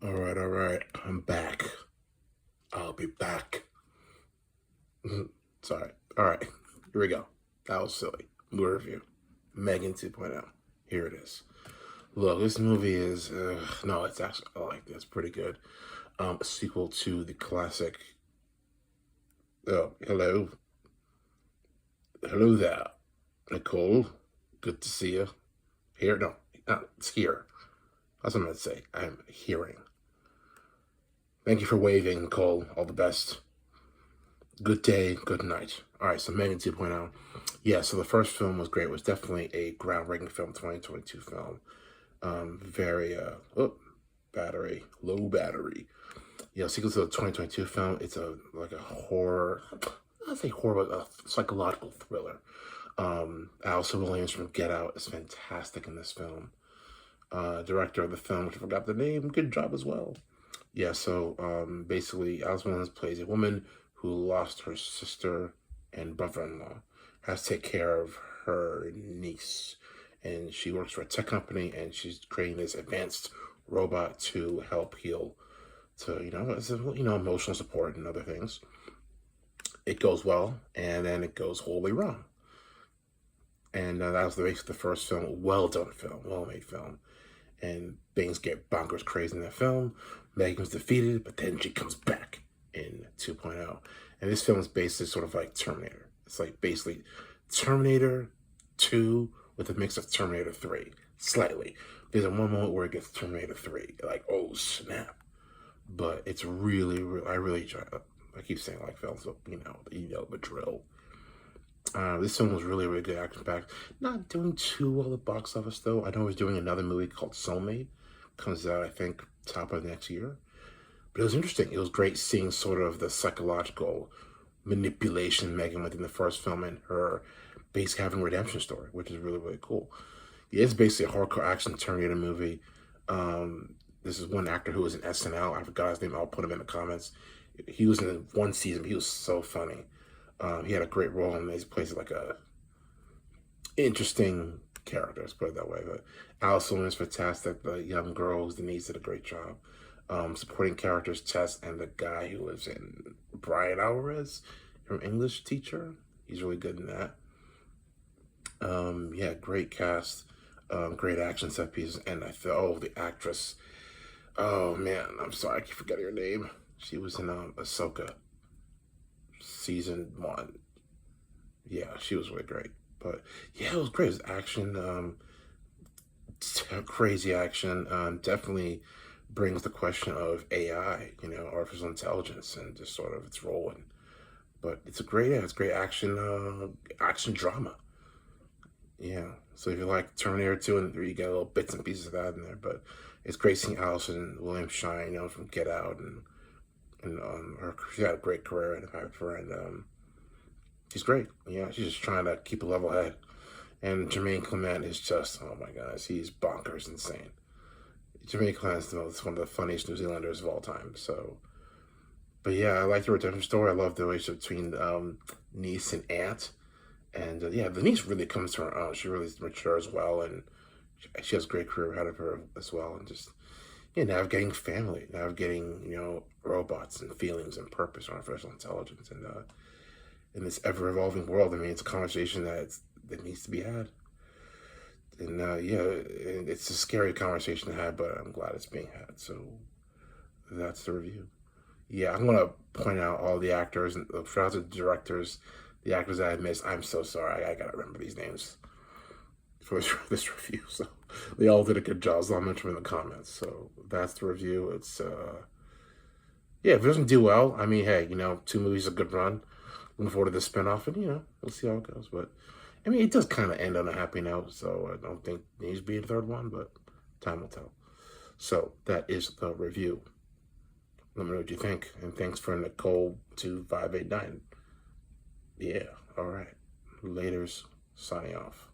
All right. I'm back. I'll be back. Sorry. All right. Here we go. That was silly. Movie review. M3GAN 2.0. Here it is. Look, this movie is no, it's actually I like this. Pretty good. A sequel to the classic. Oh, hello there, Nicole. Good to see you. Here, no, it's here. That's what I'm gonna say. I'm hearing. Thank you for waving, Nicole. All the best. Good day, good night. All right, so M3GAN 2.0. Yeah, so the first film was great. It was definitely a groundbreaking film, 2022 film. Very, battery, low battery. Yeah, sequel to the 2022 film. It's like a horror, I'd say horror, but a psychological thriller. Allison Williams from Get Out is fantastic in this film. Director of the film, which I forgot the name, good job as well. Yeah, so basically, Allison Williams plays a woman who lost her sister and brother-in-law, has to take care of her niece, and she works for a tech company, and she's creating this advanced robot to help heal, to emotional support and other things. It goes well, and then it goes wholly wrong. And that was basically the first film, well-done film, well-made film. And things get bonkers crazy in that film. M3GAN's defeated, but then she comes back in 2.0. And this film is basically sort of like Terminator. It's like basically Terminator 2 with a mix of Terminator 3, slightly. There's one moment where it gets Terminator 3, like, oh snap. But it's really, I really try. I keep saying like films, but you know the drill. This film was really, really good, action-packed. Not doing too well at the box office, though. I know he's doing another movie called Soulmate. Comes out, I think, top of next year. But it was interesting. It was great seeing sort of the psychological manipulation M3GAN went in the first film and her basically having a redemption story, which is really, really cool. Yeah, it's basically a hardcore action Terminator movie. This is one actor who was in SNL. I forgot his name. I'll put him in the comments. He was in one season, but he was so funny. He had a great role in these places, like a interesting character, let's put it that way. But Allison is fantastic. The young girl who's Denise did a great job. Supporting characters, Tess, and the guy who lives in Brian Alvarez, her English teacher. He's really good in that. Yeah, great cast, great action set pieces, and I thought, the actress. Oh man, I'm sorry, I keep forgetting her name. She was in Ahsoka. Season 1. Yeah, she was really great. But yeah, it was great. It was action, crazy action. Definitely brings the question of AI, artificial intelligence, and just sort of its role in. But it's great action, action drama. Yeah. So if you like Terminator 2 and 3, you get little bits and pieces of that in there. But it's great seeing Allison Williams shine, from Get Out, and she had a great career and she's great. Yeah, she's just trying to keep a level head. And Jermaine Clement is just, oh my gosh, he's bonkers insane. Jermaine Clement is one of the funniest New Zealanders of all time. So, but yeah, I like the redemption story. I love the relationship between niece and aunt. And yeah, the niece really comes to her own. She really matures well, and she has a great career ahead of her as well. And just navigating family, navigating robots and feelings and purpose and artificial intelligence, and in this ever-evolving world. I mean, it's a conversation that needs to be had. And yeah, it's a scary conversation to have, but I'm glad it's being had. So that's the review. Yeah, I'm gonna point out all the actors and shout out to the directors, the actors that I missed. I'm so sorry. I gotta remember these names for this review. So they all did a good job. So I'll mention them in the comments. So that's the review. It's yeah, if it doesn't do well, I mean, hey, 2 movies a good run. Looking forward to the spinoff, and we'll see how it goes. But I mean, it does kind of end on a happy note, so I don't think there needs to be a third one, but time will tell. So that is the review. Let me know what you think, and thanks for Nicole2589. Yeah, all right. Laters, signing off.